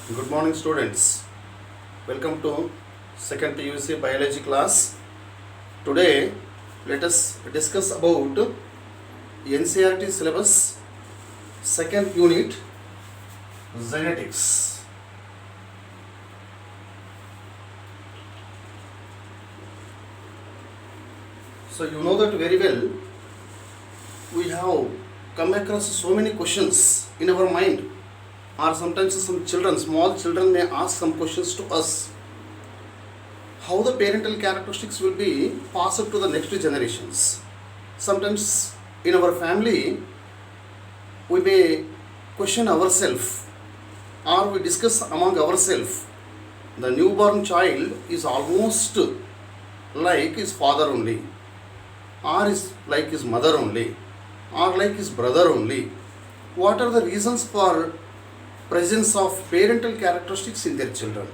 Good morning, students. Welcome to second PUC biology class. Today, let us discuss about NCERT syllabus second unit genetics. So you know that very well. We have come across so many questions in our mind, or sometimes some children, small children may ask some questions to us. How the parental characteristics will be passed to the next generations. Sometimes in our family, we may question ourselves or we discuss among ourselves. The newborn child is almost like his father only, or is like his mother only, or like his brother only. What are the reasons for presence of parental characteristics in their children?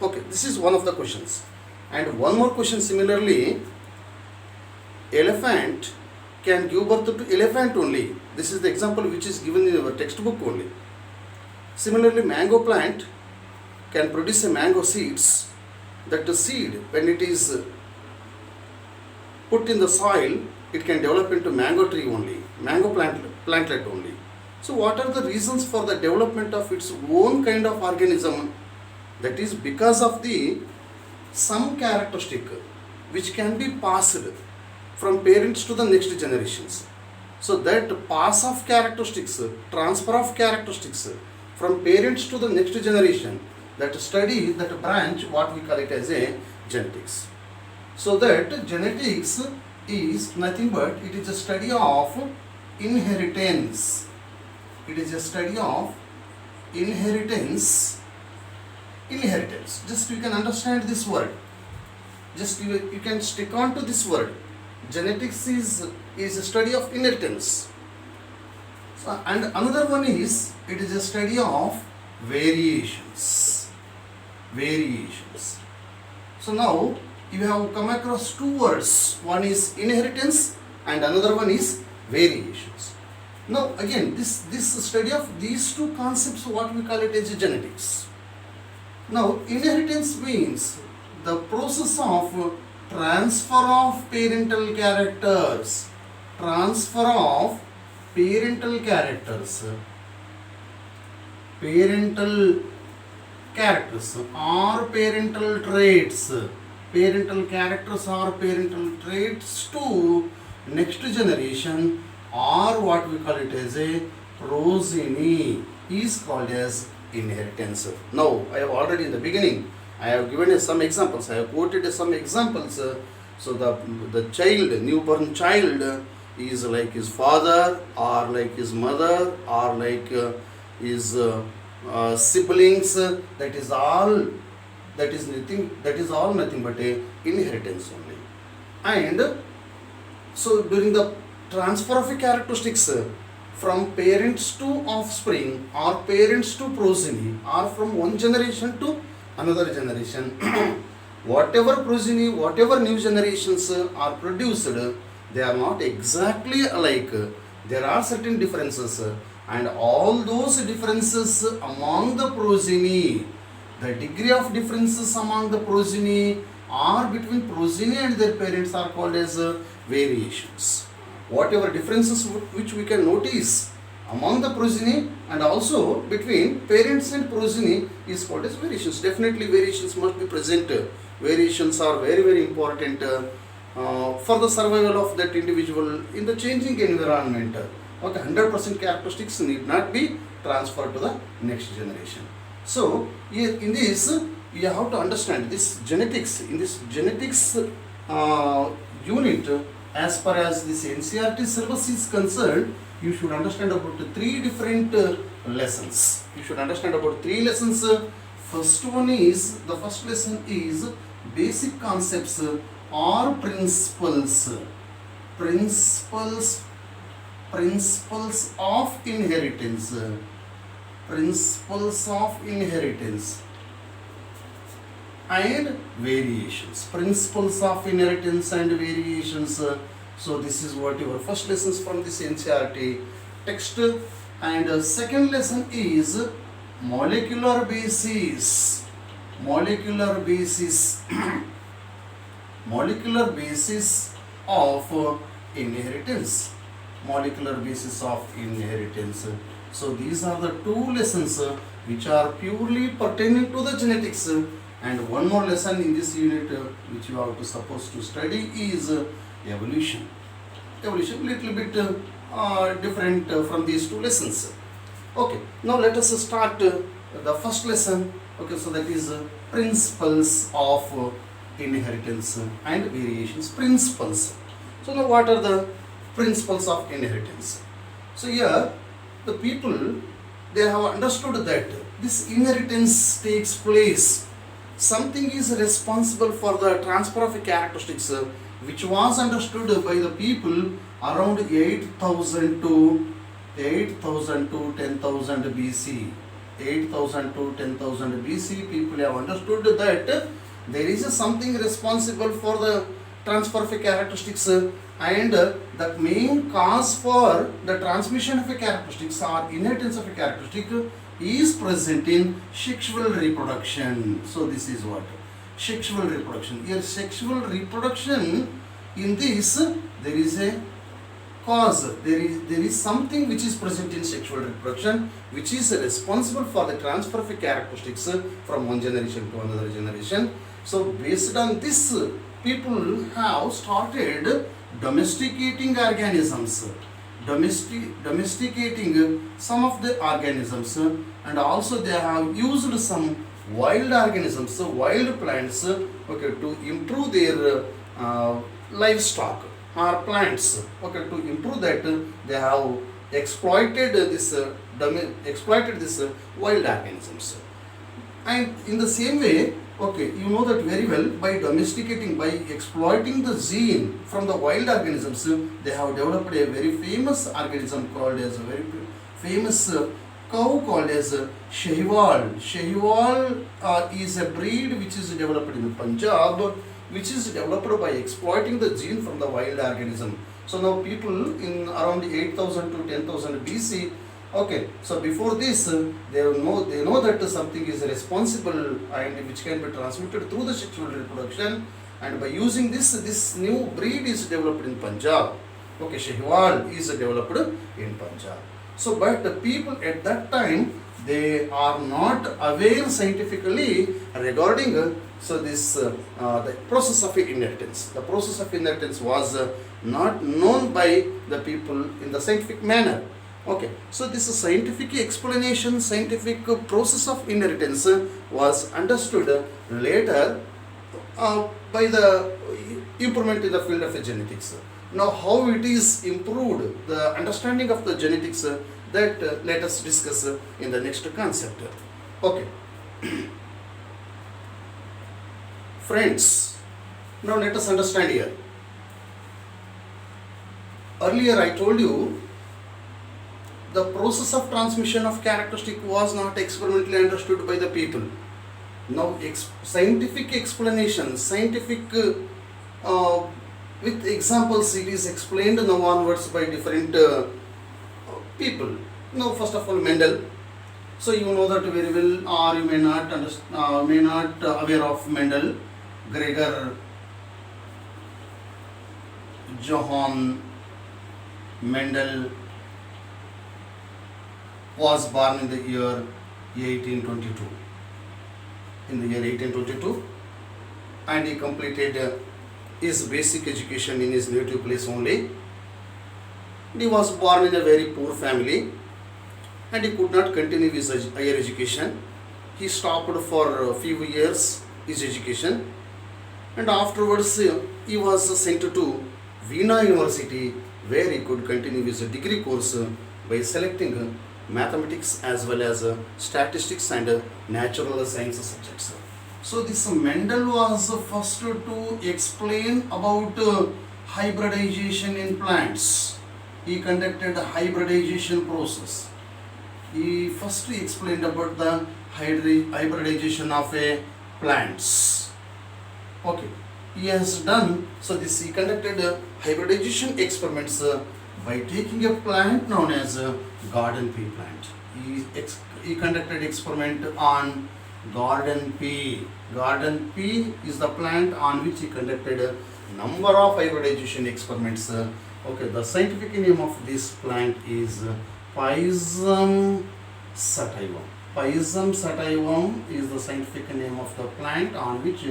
Okay, this is one of the questions. And one more question similarly, elephant can give birth to elephant only. This is the example which is given in our textbook only. Similarly, mango plant can produce a mango seeds. That the seed, when it is put in the soil, it can develop into mango tree only, mango plantlet only. So what are the reasons for the development of its own kind of organism? That is because of the some characteristic which can be passed from parents to the next generations. So that pass of characteristics, transfer of characteristics from parents to the next generation, that study, that branch, what we call it as a genetics. So that genetics is nothing but it is a study of inheritance. It is a study of inheritance. Just you can understand this word. Just you can stick on to this word. Genetics is a study of inheritance. So, and another one is it is a study of variations. So now you have come across two words. One is inheritance and another one is variations. Now again, this study of these two concepts, what we call it as genetics. Now inheritance means the process of transfer of parental characters. Parental characters or parental traits. Parental characters or parental traits to next generation, or what we call it as a progeny, is called as inheritance. Now, I have already in the beginning, I have given some examples. I have quoted some examples. So the child, newborn child, is like his father, or like his mother, or like his siblings. That is all nothing but a inheritance only. And so during the transfer of a characteristics from parents to offspring, or parents to progeny, or from one generation to another generation, whatever progeny, whatever new generations are produced, they are not exactly alike. There are certain differences, and all those differences among the progeny, the degree of differences among the progeny or between progeny and their parents are called as variations. Whatever differences which we can notice among the progeny and also between parents and progeny is called as variations. Definitely variations must be present. Variations are very, very important for the survival of that individual in the changing environment. Okay, 100% characteristics need not be transferred to the next generation. So in this you have to understand this genetics. In this genetics unit, as far as this NCERT syllabus is concerned, you should understand about three different lessons. You should understand about three lessons. The first lesson is basic concepts or principles of inheritance. Principles of inheritance and variations. Principles of inheritance and variations. So this is what your first lessons from this NCERT text. And second lesson is molecular basis, molecular basis, molecular basis of inheritance, molecular basis of inheritance. So these are the two lessons which are purely pertaining to the genetics. And one more lesson in this unit which you have to supposed to study is evolution. Evolution little bit different from these two lessons. Okay, now let us start the first lesson. Okay, so that is principles of inheritance and variations. Principles. So now what are the principles of inheritance? So here the people, they have understood that this inheritance takes place. Something is responsible for the transfer of characteristics which was understood by the people around 8000 to 10,000 BC. 8000 to 10,000 BC, people have understood that there is something responsible for the transfer of characteristics, and the main cause for the transmission of characteristics or inheritance of a characteristic is present in sexual reproduction. So this is what? Sexual reproduction. Here sexual reproduction, in this there is a cause, there is something which is present in sexual reproduction which is responsible for the transfer of characteristics from one generation to another generation. So based on this, people have started domesticating organisms, domesticating some of the organisms, and also they have used some wild organisms, wild plants, okay, to improve their livestock or plants. Okay, to improve that, they have exploited this wild organisms. And in the same way, okay, you know that very well, by domesticating, by exploiting the gene from the wild organisms, they have developed a very famous organism called as a very famous cow called as Shahiwal. Shahiwal is a breed which is developed in Punjab, which is developed by exploiting the gene from the wild organism. So now people in around 8000 to 10,000 BC, okay, so before this, they know that something is responsible and which can be transmitted through the sexual reproduction, and by using this new breed is developed in Punjab. Okay, Shahiwal is developed in Punjab. So but the people at that time, they are not aware scientifically regarding so this the process of inheritance. The process of inheritance was not known by the people in the scientific manner. Okay, so this scientific explanation, scientific process of inheritance was understood later by the improvement in the field of genetics. Now how it is improved, the understanding of the genetics, that let us discuss in the next concept. Okay. Friends, now let us understand here. Earlier I told you the process of transmission of characteristic was not experimentally understood by the people. Now scientific explanation, scientific with examples, it is explained now onwards by different people. Now first of all, Mendel. So you know that very well, or you may not aware of Mendel. Gregor Johann Mendel was born in the year 1822. In the year 1822, and he completed his basic education in his native place only. He was born in a very poor family, and he could not continue his higher education. He stopped for a few years his education, and afterwards he was sent to Vienna University, where he could continue his degree course by selecting mathematics as well as statistics and natural science subjects. So this Mendel was first to explain about hybridization in plants. He conducted a hybridization process. He first explained about the hybridization of plants. Okay, he has done, so this he conducted hybridization experiments by taking a plant known as a garden pea plant. He conducted experiment on garden pea. Garden pea is the plant on which he conducted a number of hybridization experiments. Okay, the scientific name of this plant is Pisum sativum. Pisum sativum is the scientific name of the plant on which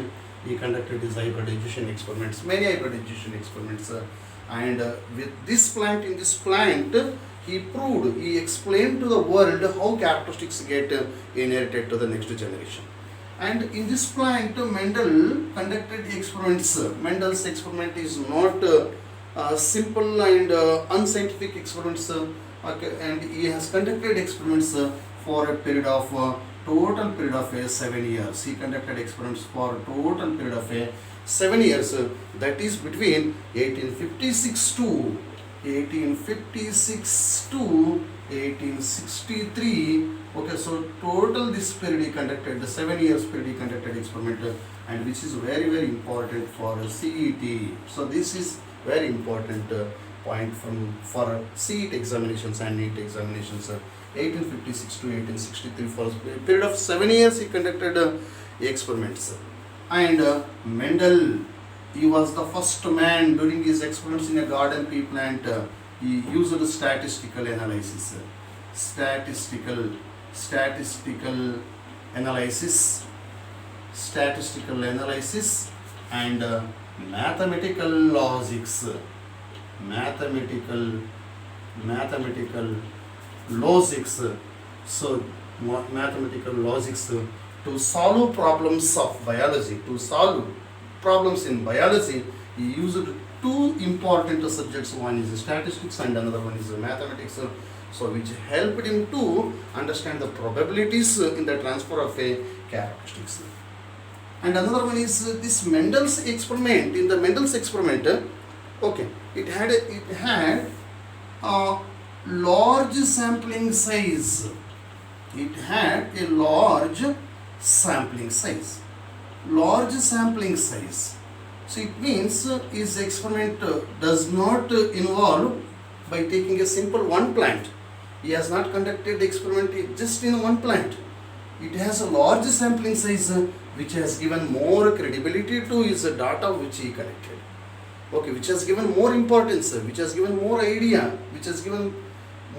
he conducted his hybridization experiments, many hybridization experiments. And with this plant, in this plant, he explained to the world how characteristics get inherited to the next generation. And in this plant, Mendel conducted experiments. Mendel's experiment is not simple and unscientific experiments. Okay, and he has conducted experiments for a period of total period of 7 years. He conducted experiments for a total period of 7 years. That is between 1856 to 1863. Okay, so total this period he conducted, the 7 years period he conducted experiment, and which is very very important for CET. So this is very important point for CET examinations and NEET examinations. 1856 to 1863, for a period of 7 years he conducted experiments. And Mendel, he was the first man during his experiments in a garden pea plant. He used statistical analysis, statistical analysis, and mathematical logics, mathematical logics. So mathematical logics to solve problems of biology, to solve problems in biology. He used two important subjects, one is statistics and another one is mathematics, so which helped him to understand the probabilities in the transfer of a characteristics. And another one is this Mendel's experiment. In the Mendel's experiment, okay, it had a large sampling size. It had a large sampling size. So it means his experiment does not involve by taking a simple one plant. He has not conducted the experiment just in one plant. It has a large sampling size which has given more credibility to his data which he collected. Okay, which has given more importance, which has given more idea, which has given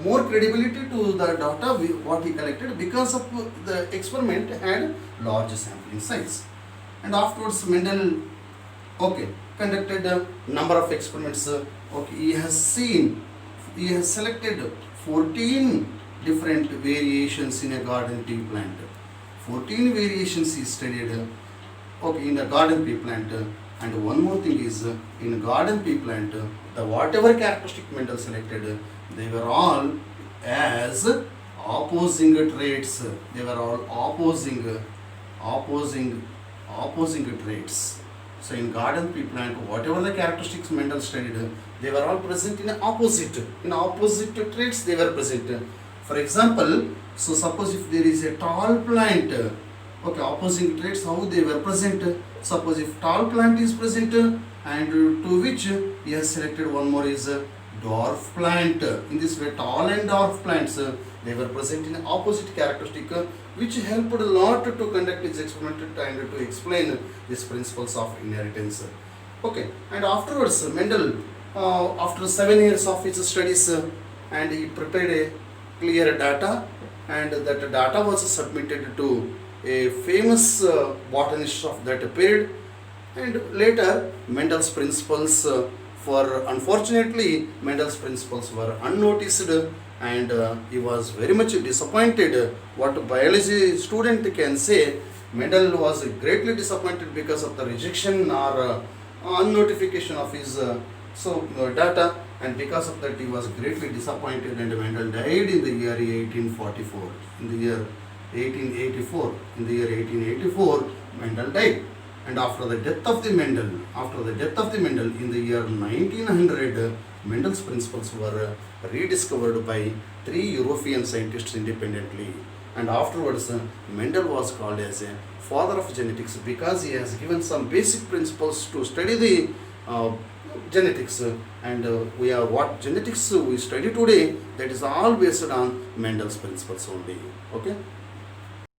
more credibility to the data what he collected, because of the experiment had large sampling size. And afterwards Mendel, okay, conducted a number of experiments. Okay, he has selected 14 different variations in a garden pea plant. 14 variations he studied, okay, in a garden pea plant. And one more thing is, in a garden pea plant, the whatever characteristic Mendel selected, they were all as opposing traits. They were all opposing traits. So in garden pea plant, whatever the characteristics Mendel studied, they were all present in opposite traits they were present. For example, so suppose if there is a tall plant, okay, opposing traits how they were present. Suppose if tall plant is present, and to which he has selected one more is dwarf plant. In this way, tall and dwarf plants, they were present in opposite characteristic, which helped a lot to conduct his experiment and to explain these principles of inheritance. Okay, and afterwards Mendel, after 7 years of his studies, and he prepared a clear data, and that data was submitted to a famous botanist of that period. And later Mendel's principles unfortunately Mendel's principles were unnoticed, and he was very much disappointed. What a biology student can say, Mendel was greatly disappointed because of the rejection or unnotification of his data, and because of that he was greatly disappointed, and Mendel died in the year 1844. In the year 1884, Mendel died. And after the death of the Mendel, in the year 1900, Mendel's principles were rediscovered by 3 European scientists independently. And afterwards, Mendel was called as a father of genetics because he has given some basic principles to study the uh, genetics, and we are what genetics we study today, that is all based on Mendel's principles only. Okay.